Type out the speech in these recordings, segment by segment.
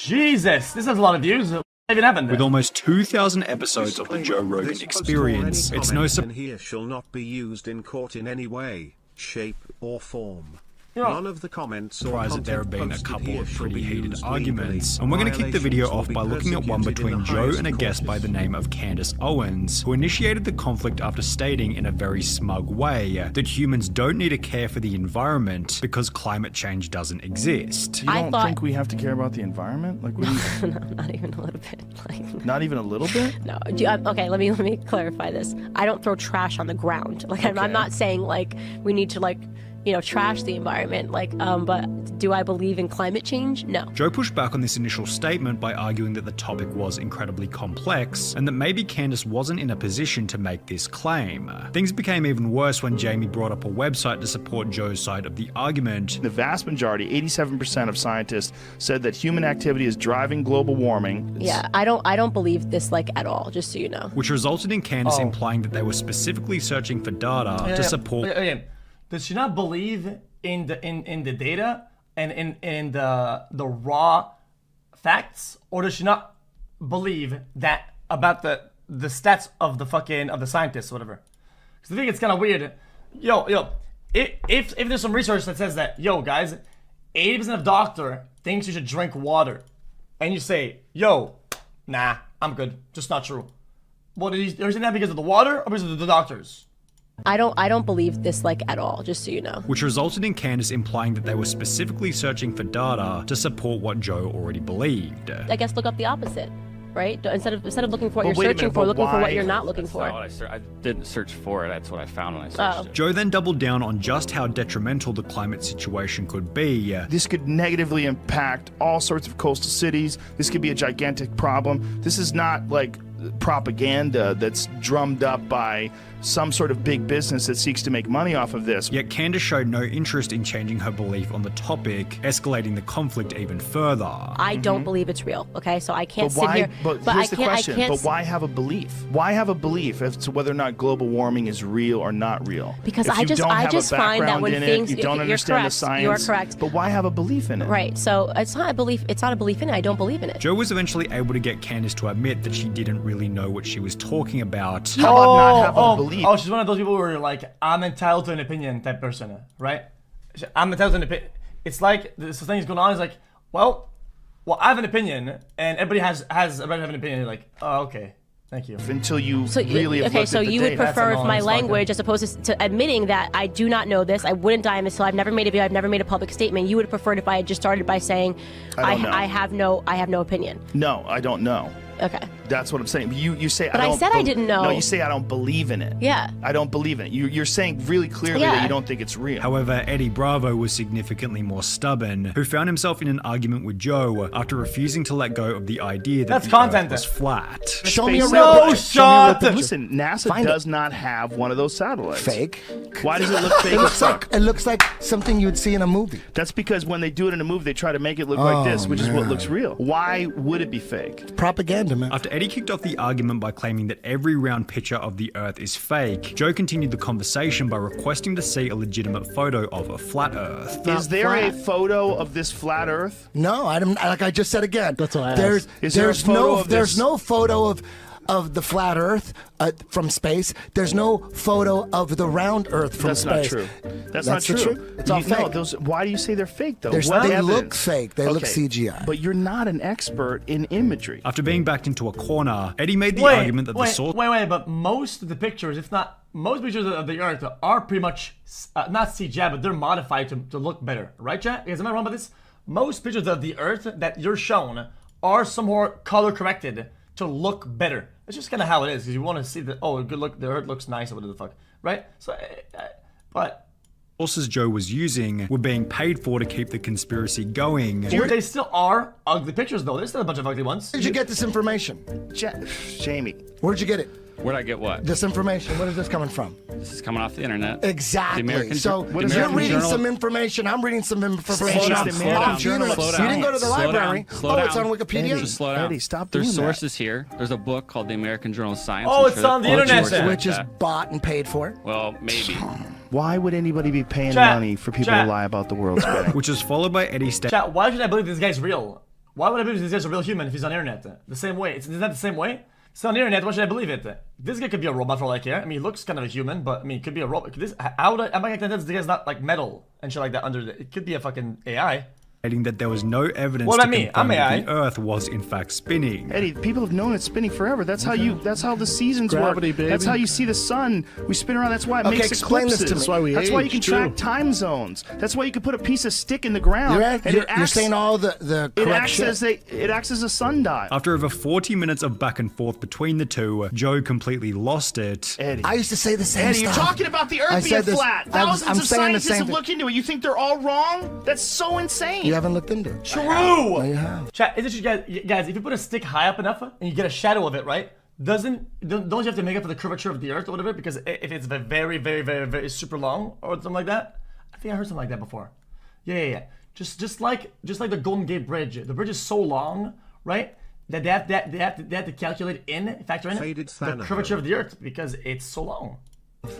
Jesus, this has a lot of views. What even happened? With almost 2,000 episodes of the Joe Rogan Experience, it's no surprise here shall not be used in court in any way, shape, or form. Yeah. None of the comments or surprised that there have been a couple of pretty heated arguments. And we're going to kick the Violations video will off be by looking at one persecuted in between the Joe highest and a guest by the name of Candace Owens, who initiated the conflict after stating in a very smug way that humans don't need to care for the environment because climate change doesn't exist. You don't think we have to care about the environment? Like, what do you... No, not even a little bit. Like, Not even a little bit? no. Okay, let me clarify this. I don't throw trash on the ground. Like, I'm not saying like we need to like, you know, trash the environment. Like, but do I believe in climate change? No. Joe pushed back on this initial statement by arguing that the topic was incredibly complex and that maybe Candace wasn't in a position to make this claim. Things became even worse when Jamie brought up a website to support Joe's side of the argument. The vast majority, 87% of scientists, said that human activity is driving global warming. Yeah, I don't believe this like at all, just so you know. Which resulted in Candace implying that they were specifically searching for data to support. Does she not believe in the data and in the raw facts, or does she not believe that about the stats of the scientists, or whatever? Because I think it's kind of weird. If there's some research that says that, yo guys, 80% of doctor thinks you should drink water, and you say, yo, nah, I'm good, just not true. Well, are you saying that because of the water or because of the doctors? I don't believe this like at all, just so you know. Which resulted in Candace implying that they were specifically searching for data to support what Joe already believed. I guess look up the opposite, right? Instead of looking for what But you're wait a searching minute, for, but looking for why? what you're not looking for. I didn't search for it. That's what I found when I searched it. Joe then doubled down on just how detrimental the climate situation could be. This could negatively impact all sorts of coastal cities. This could be a gigantic problem. This is not like propaganda that's drummed up by some sort of big business that seeks to make money off of this. Yet Candace showed no interest in changing her belief on the topic, escalating the conflict even further. I don't believe it's real, okay? So I can't But why? sit here. But here's the question. But why have a belief? Why have a belief as to whether or not global warming is real or not real? Because if I you just don't have find a that background when in things it, you don't you're understand correct, the science. you are correct. But why have a belief in it? Right. So it's not a belief. It's not a belief in it. I don't believe in it. Joe was eventually able to get Candace to admit that she didn't really know what she was talking about. How about not having a belief? Oh, she's one of those people who are like, I'm entitled to an opinion type person, right? I'm entitled to an opinion. It's like this thing is going on. It's like, well, I have an opinion, and everybody has a right to have an opinion. You're like, oh, okay, thank you. Until you So really have okay, looked so at the you would data. prefer if my That's language, as opposed to admitting that I do not know this, I wouldn't die until I've never made a video, I've never made a public statement. You would have preferred if I had just started by saying, I don't know. I have no opinion. No, I don't know. Okay. That's what I'm saying. You say But I I don't said I didn't know. No, you say I don't believe in it. Yeah. I don't believe in it. You're saying really clearly Yeah. that you don't think it's real. However, Eddie Bravo was significantly more stubborn, who found himself in an argument with Joe after refusing to let go of the idea that That's the content. Earth was flat. Show me a Space- real No picture. shot! Listen, NASA Find does not have one of those satellites. Fake. Why does it look fake? It looks like something you would see in a movie. That's because when they do it in a movie, they try to make it look like this, which is what man. looks real. Why would it be fake? Propaganda, man. After Eddie kicked off the argument by claiming that every round picture of the Earth is fake, Joe continued the conversation by requesting to see a legitimate photo of a flat Earth. Is there a photo of this flat Earth? No, I don't. Like I just said again. That's what I There's asked. Is there a there's photo no of there's this? no photo of the flat Earth from space. There's no photo of the round Earth from That's space. not true. That's That's not the true. truth. It's all No, fake. why do you say they're fake though? There's- What they evidence? look fake. They look CGI. But you're not an expert in imagery. After being backed into a corner, Eddie made the Wait, argument that the source. but most of the pictures, if not most pictures of the Earth, are pretty much not CGI, but they're modified to look better, right, chat? Because am I wrong about this? Most pictures of the Earth that you're shown are somewhat color corrected to look better. It's just kind of how it is, because you want to see that. Oh, good look, the Earth looks nice, or whatever the fuck, right? So, but Sources Joe was using were being paid for to keep the conspiracy going. they still are ugly pictures, though. There's still a bunch of ugly ones. Where did you get this information? Jamie. Where'd you get it? Where'd I get what? This information. Where is this coming from? This is coming off the internet. Exactly. The American- So the you're American reading Journal- some information. I'm reading some information Slow off down, slow off down, the internet. slow You down. didn't go to the Slow down, library. slow It's down. on Wikipedia. Just slow down. Eddie, stop There's doing that. sources here. There's a book called the American Journal of Science. Oh, I'm it's sure on the that- internet, George then. said Which is that. bought and paid for. Well, maybe. Why would anybody be paying Chat, money for people chat. to lie about the world spinning? Which was followed by Eddie Chat, why should I believe this guy's real? Why would I believe this guy's a real human if he's on the internet? The same way. It's not the same way. It's on the internet. Why should I believe it? This guy could be a robot for all I care. I mean, he looks kind of a human, but I mean, it could be a robot. Am I gonna tell this guy's not like metal and shit like that under it? It could be a fucking AI. That there was no evidence What to about me? confirm I'm that AI. the Earth was in fact spinning. Eddie, people have known it's spinning forever. That's how the seasons Gravity, work. baby. That's how you see the sun. We spin around. That's why it Okay, makes explain this eclipses. to me. That's why we That's why you age, can too. track time zones. That's why you can put a piece of stick in the ground. You're saying all the it correct acts shit. as it acts as a sundial. After over 40 minutes of back and forth between the two, Joe completely lost it. Eddie. I used to say the same Eddie, stuff. you're talking about the I Earth being said this- flat. I'm Thousands of saying the scientists same have thing. looked into it. You think they're all wrong? That's so insane. You haven't looked into it. True. No, you have. Chat, is it guys? If you put a stick high up enough and you get a shadow of it, right? Don't you have to make up for the curvature of the Earth or whatever? Because if it's very, very, very, very super long or something like that, I think I heard something like that before. Yeah. Just like the Golden Gate Bridge. The bridge is so long, right? That they have to calculate factor in Faded the Thanaho. curvature of the Earth because it's so long.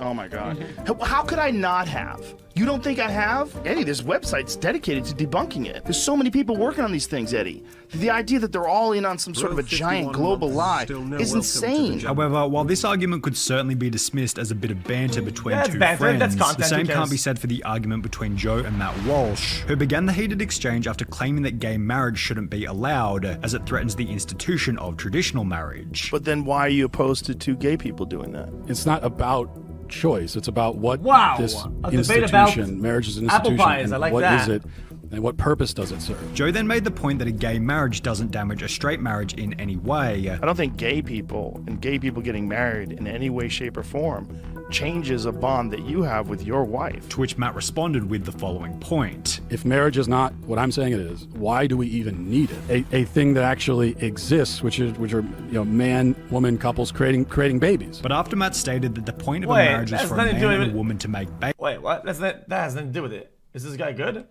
Oh my God. How could I not have? You don't think I have? Eddie, this website's dedicated to debunking it. There's so many people working on these things, Eddie. The idea that they're all in on some sort of a Bro, giant 51 global months, lie still no is welcome to the insane. jungle. However, while this argument could certainly be dismissed as a bit of banter between Yeah, it's two banter, friends, that's content, the who same cares? can't be said for the argument between Joe and Matt Walsh, who began the heated exchange after claiming that gay marriage shouldn't be allowed, as it threatens the institution of traditional marriage. But then why are you opposed to two gay people doing that? It's not about choice. It's about what Wow, this a debate about institution, marriage is an apple institution, pies, and I like what that. is it, and what purpose does it serve? Joe then made the point that a gay marriage doesn't damage a straight marriage in any way. I don't think gay people and gay people getting married in any way, shape, or form changes a bond that you have with your wife. To which Matt responded with the following point. If marriage is not what I'm saying it is, why do we even need it? A thing that actually exists, which are man, woman couples creating babies. But after Matt stated that the point of Wait, a marriage is that's for a nothing man to do and a with- woman to make babies. Wait, what? That has nothing to do with it. Is this guy good?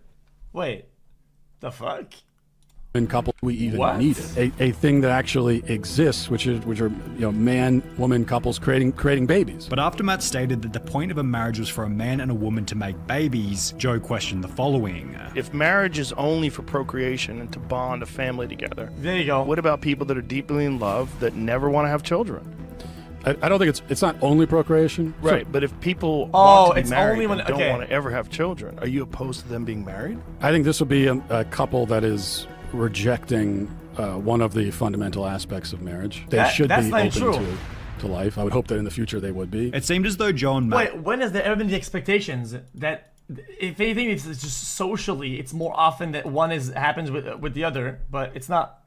Wait, the fuck? And couple, we even What? need it. A thing that actually exists, which are man, woman couples creating babies. But after Matt stated that the point of a marriage was for a man and a woman to make babies, Joe questioned the following. If marriage is only for procreation and to bond a family together, There you go. what about people that are deeply in love that never want to have children? I don't think it's not only procreation. So Right, but if people Oh, want to be it's married only when- and don't okay. want to ever have children, are you opposed to them being married? I think this would be a couple that is rejecting one of the fundamental aspects of marriage. They should that's be not open true. to life. I would hope that in the future they would be. It seemed as though Joe and Matt Wait, when has there ever been the expectations that, if anything, it's just socially, it's more often that one happens with the other, but it's not.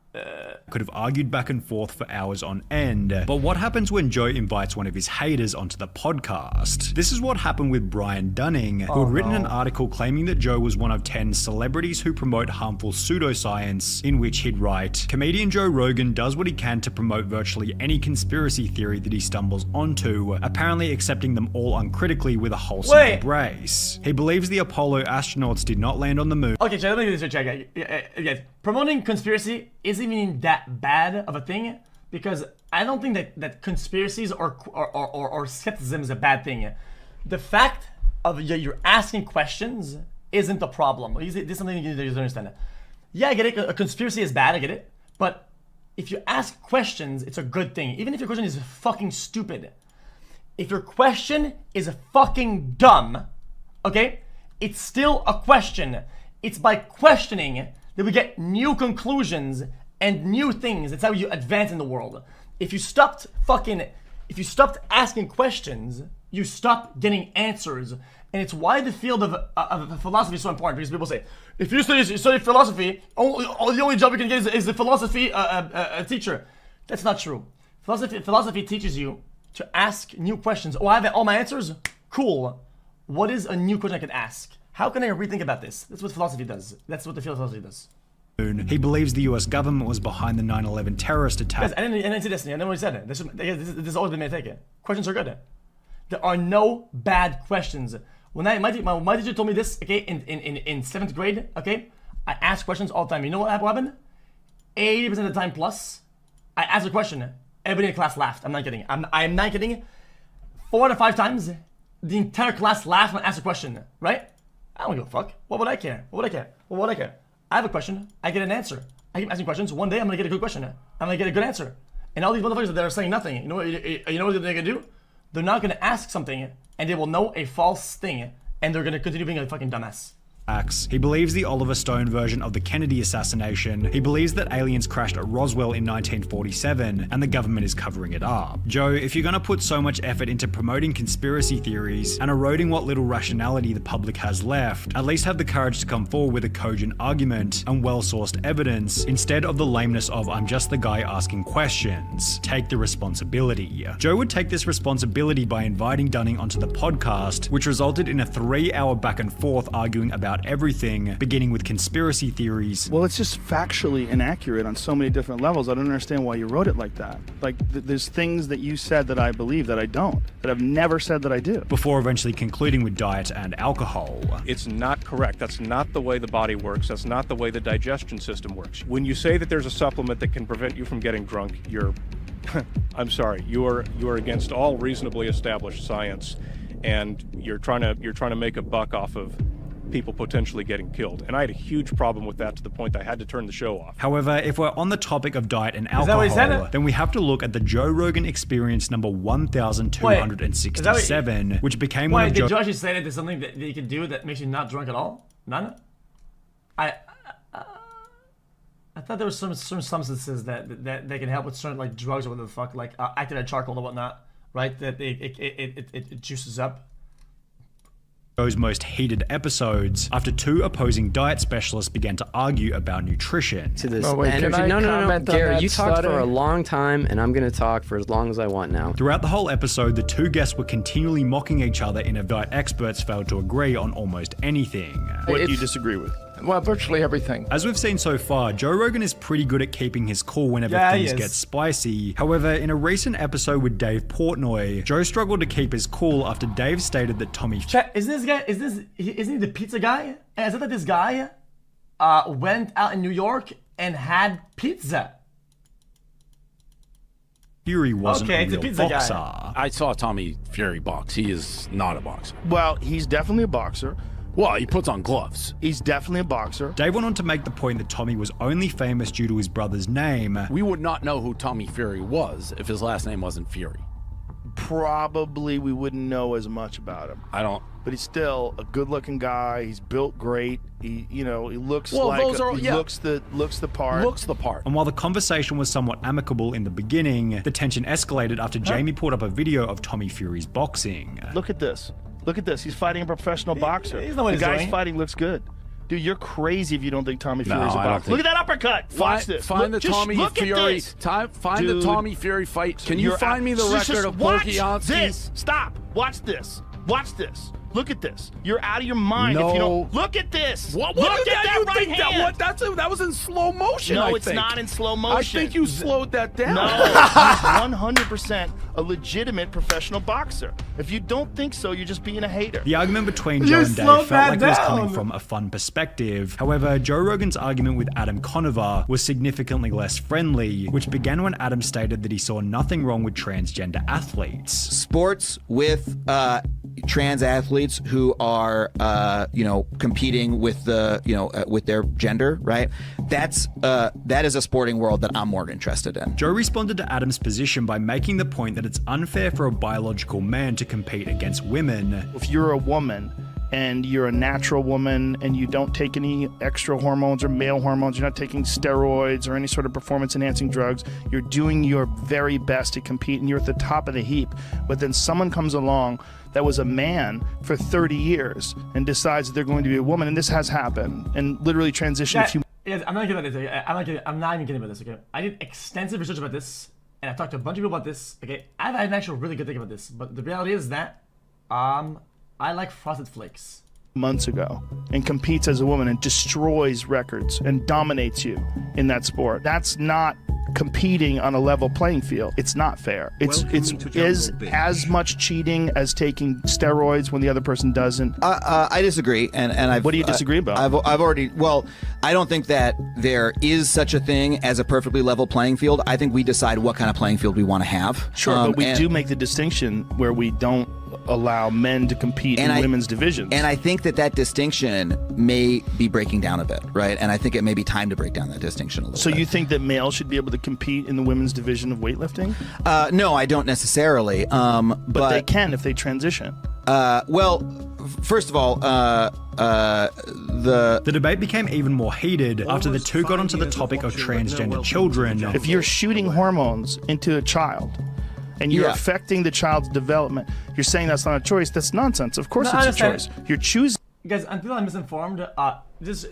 could have argued back and forth for hours on end. But what happens when Joe invites one of his haters onto the podcast? This is what happened with Brian Dunning, who had written an article claiming that Joe was one of 10 celebrities who promote harmful pseudoscience, in which he'd write, "Comedian Joe Rogan does what he can to promote virtually any conspiracy theory that he stumbles onto, apparently accepting them all uncritically with a wholesome Wait. embrace. He believes the Apollo astronauts did not land on the moon, Okay, let me do this, check. Guys, promoting conspiracy isn't even that bad of a thing because I don't think that conspiracies or skepticism is a bad thing. The fact of you're asking questions isn't the problem. This is something you need to understand. Yeah, I get it. A conspiracy is bad. I get it. But if you ask questions, it's a good thing. Even if your question is fucking stupid. If your question is fucking dumb, okay, it's still a question. It's by questioning that we get new conclusions and new things. That's how you advance in the world. If you stopped asking questions, you stop getting answers. And it's why the field of philosophy is so important, because people say, if you study philosophy, the only job you can get is the philosophy teacher. That's not true. Philosophy teaches you to ask new questions. Oh, I have all my answers? Cool. What is a new question I can ask? How can I rethink about this? That's what philosophy does. That's what the field of philosophy does. He believes the US government was behind the 9/11 terrorist attack. Guys, I didn't see this. I never said it. This has always been my take. Questions are good. There are no bad questions. When my teacher told me this, okay, in 7th grade, okay, I ask questions all the time. You know what happened? 80% of the time plus, I asked a question. Everybody in the class laughed. I'm not kidding. I'm not kidding. 4 out of 5 times, the entire class laughed when I asked a question, right? I don't give a fuck. What would I care? What would I care? I have a question. I get an answer. I keep asking questions. One day I'm gonna get a good question. I'm gonna get a good answer. And all these motherfuckers that are saying nothing, you know what they're gonna do? They're not gonna ask something, and they will know a false thing, and they're gonna continue being a fucking dumbass. He believes the Oliver Stone version of the Kennedy assassination. He believes that aliens crashed at Roswell in 1947 and the government is covering it up. Joe, if you're gonna put so much effort into promoting conspiracy theories and eroding what little rationality the public has left, at least have the courage to come forward with a cogent argument and well-sourced evidence instead of the lameness of I'm just the guy asking questions. Take the responsibility. Joe would take this responsibility by inviting Dunning onto the podcast, which resulted in a 3-hour back and forth arguing about everything, beginning with conspiracy theories. Well, it's just factually inaccurate on so many different levels. I don't understand why you wrote it like that. Like, there's things that you said that I believe that I don't, that I've never said that I do. Before eventually concluding with diet and alcohol. It's not correct. That's not the way the body works. That's not the way the digestion system works. When you say that there's a supplement that can prevent you from getting drunk, you're, I'm sorry, you're against all reasonably established science, and you're trying to make a buck off of people potentially getting killed. And I had a huge problem with that to the point that I had to turn the show off. However, if we're on the topic of diet and alcohol, then we have to look at the Joe Rogan Experience number 1267, which became one of Did you actually say that there's something that you can do that makes you not drunk at all? None? I thought there was some substances that can help with certain like drugs or whatever the fuck, like activated charcoal or whatnot, right? That it juices up. Joe's most heated episodes after 2 opposing diet specialists began to argue about nutrition. To this energy. No, Gary, you talked for a long time, and I'm going to talk for as long as I want now. Throughout the whole episode, the 2 guests were continually mocking each other in a diet experts failed to agree on almost anything. What do you disagree with? Well, virtually everything. As we've seen so far, Joe Rogan is pretty good at keeping his cool whenever things get spicy. However, in a recent episode with Dave Portnoy, Joe struggled to keep his cool after Dave stated that Tommy... Isn't he the pizza guy? And I said that this guy went out in New York and had pizza. Fury wasn't a real boxer. Guy. I saw Tommy Fury box. He is not a boxer. Well, he's definitely a boxer. Well, he puts on gloves. He's definitely a boxer. Dave went on to make the point that Tommy was only famous due to his brother's name. We would not know who Tommy Fury was if his last name wasn't Fury. Probably we wouldn't know as much about him. I don't. But he's still a good-looking guy. He's built great. He looks looks the part. Looks the part. And while the conversation was somewhat amicable in the beginning, the tension escalated after Jamie pulled up a video of Tommy Fury's boxing. Look at this. Look at this. He's fighting a professional boxer. The guy's fighting looks good. Dude, you're crazy if you don't think Tommy Fury's a boxer. Look at that uppercut. Watch this. Find the Tommy Fury. Find the Tommy Fury fight. Can you find me the record of Pokianski? This. Stop. Watch this. Watch this. Look at this. You're out of your mind if you don't. Look at this. What look at that right hand. That was in slow motion. No, it's not in slow motion. I think you slowed that down. No, he's 100% a legitimate professional boxer. If you don't think so, you're just being a hater. The argument between Joe and Dave felt like it was coming from a fun perspective. However, Joe Rogan's argument with Adam Conover was significantly less friendly, which began when Adam stated that he saw nothing wrong with transgender athletes. Sports with trans athletes who are competing with with their gender, right? That is a sporting world that I'm more interested in. Joe responded to Adam's position by making the point that it's unfair for a biological man to compete against women. If you're a woman and you're a natural woman and you don't take any extra hormones or male hormones, you're not taking steroids or any sort of performance-enhancing drugs, you're doing your very best to compete and you're at the top of the heap. But then someone comes along that was a man for 30 years and decides that they're going to be a woman, and this has happened, and literally transition a few... I'm not kidding about this, okay? I'm not even kidding about this, okay? I did extensive research about this, and I talked to a bunch of people about this, okay? I've had an actual really good thing about this, but the reality is that, I like Frosted Flakes. Months ago, and competes as a woman and destroys records and dominates you in that sport. That's not competing on a level playing field. It's not fair. It's as much cheating as taking steroids when the other person doesn't. I disagree, and what do you disagree about? I've already. Well, I don't think that there is such a thing as a perfectly level playing field. I think we decide what kind of playing field we want to have. Sure, but we do make the distinction where we don't allow men to compete in women's divisions. And I think that distinction may be breaking down a bit, right? And I think it may be time to break down that distinction a little So bit. you think that males should be able to compete in the women's division of weightlifting? No, I don't necessarily. But they can if they transition. Well, first of all, the debate became even more heated after the two got onto the topic of transgender children. If you're shooting hormones into a child and you're affecting the child's development, you're saying that's not a choice. That's nonsense. Of course it's a choice. You're choosing. Guys, until I'm misinformed, it's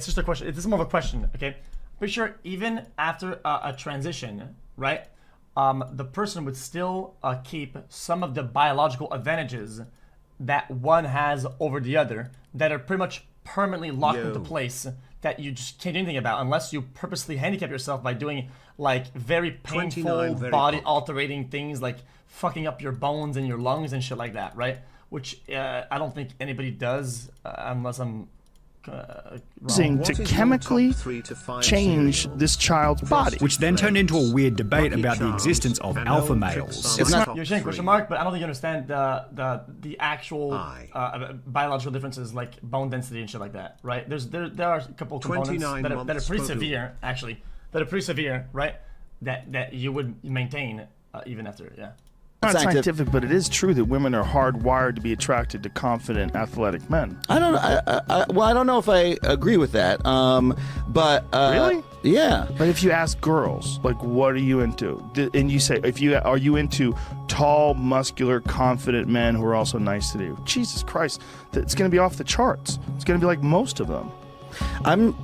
just a question. This is more of a question, okay? Pretty sure even after a transition, right? The person would still keep some of the biological advantages that one has over the other that are pretty much permanently locked into place that you just can't do anything about unless you purposely handicap yourself by doing like very painful body altering things like fucking up your bones and your lungs and shit like that, right? Which I don't think anybody does unless I'm to chemically change this child's body, which then turned into a weird debate about the existence of alpha males. It's not, you're saying question mark, but I don't think you understand the actual biological differences like bone density and shit like that, right? There are a couple components that are pretty severe, actually, that are pretty severe, right? That you would maintain even after, Not scientific, but it is true that women are hardwired to be attracted to confident, athletic men. I don't know if I agree with that. But really, yeah. But if you ask girls, like, what are you into, and you say, are you into tall, muscular, confident men who are also nice to you? Jesus Christ, it's going to be off the charts. It's going to be like most of them. I'm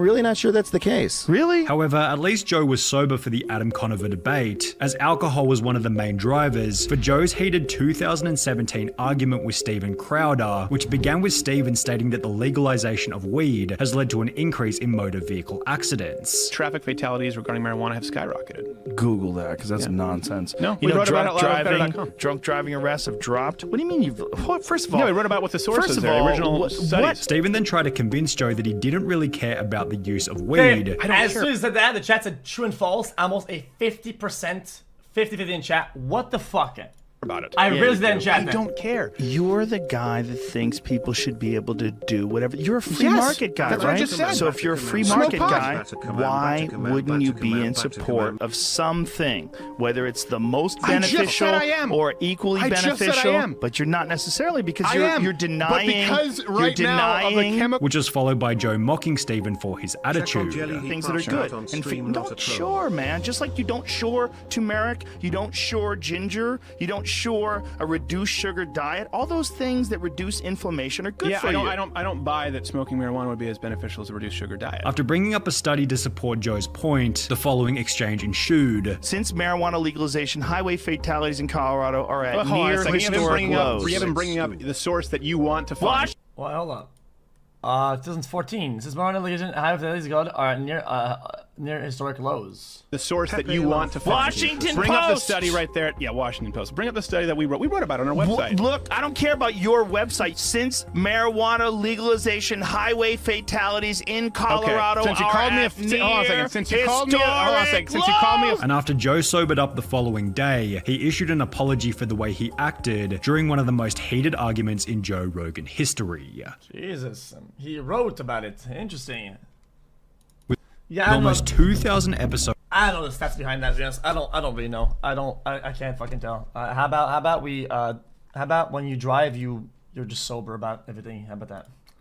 really not sure that's the case. Really? However, at least Joe was sober for the Adam Conover debate, as alcohol was one of the main drivers for Joe's heated 2017 argument with Steven Crowder, which began with Steven stating that the legalization of weed has led to an increase in motor vehicle accidents. Traffic fatalities regarding marijuana have skyrocketed. Google that, because that's nonsense. No, we wrote about it. Drunk driving arrests have dropped. What do you mean first of all, we wrote about what the sources are, the original studies. Steven then tried to convince Joe that he didn't really care about the use of weed. As soon as he said that, the chat said true and false, almost a 50%, 50-50 in chat. What the fuck? About it. I realized that in chat. I don't care. You're the guy that thinks people should be able to do whatever. You're a free market guy, that's right? what I just said. So if you're a free market guy, why wouldn't you be in support of something, whether it's the most beneficial or equally beneficial? But you're not necessarily, because you're denying. Which was followed by Joe mocking Steven for his attitude. Things that are good. And don't shore, man. Just like you don't shore turmeric, you don't shore ginger, you don't shore a reduced sugar diet. All those things that reduce inflammation are good for you. I don't buy that smoking marijuana would be as beneficial as a reduced sugar diet. After bringing up a study to support Joe's point, the following exchange ensued. Since marijuana legalization, highway fatalities in Colorado are at near historic lows. You haven't bringing up the source that you want to find. Well, hold on. 2014. Since marijuana legalization, highway fatalities are near historic lows. The source that you want to find. Washington Bring Post. up the study right there. Yeah, Washington Post. Bring up the study that we wrote. We wrote about it on our website. Look, I don't care about your website. Since marijuana legalization, highway fatalities in Colorado Since you called me And after Joe sobered up the following day, he issued an apology for the way he acted during one of the most heated arguments in Joe Rogan history. Jesus, he wrote about it. Interesting. With almost 2,000 episodes. I don't know the stats behind that. Yes, I don't really know. I can't fucking tell. How about when you drive, you're just sober about everything. How about that?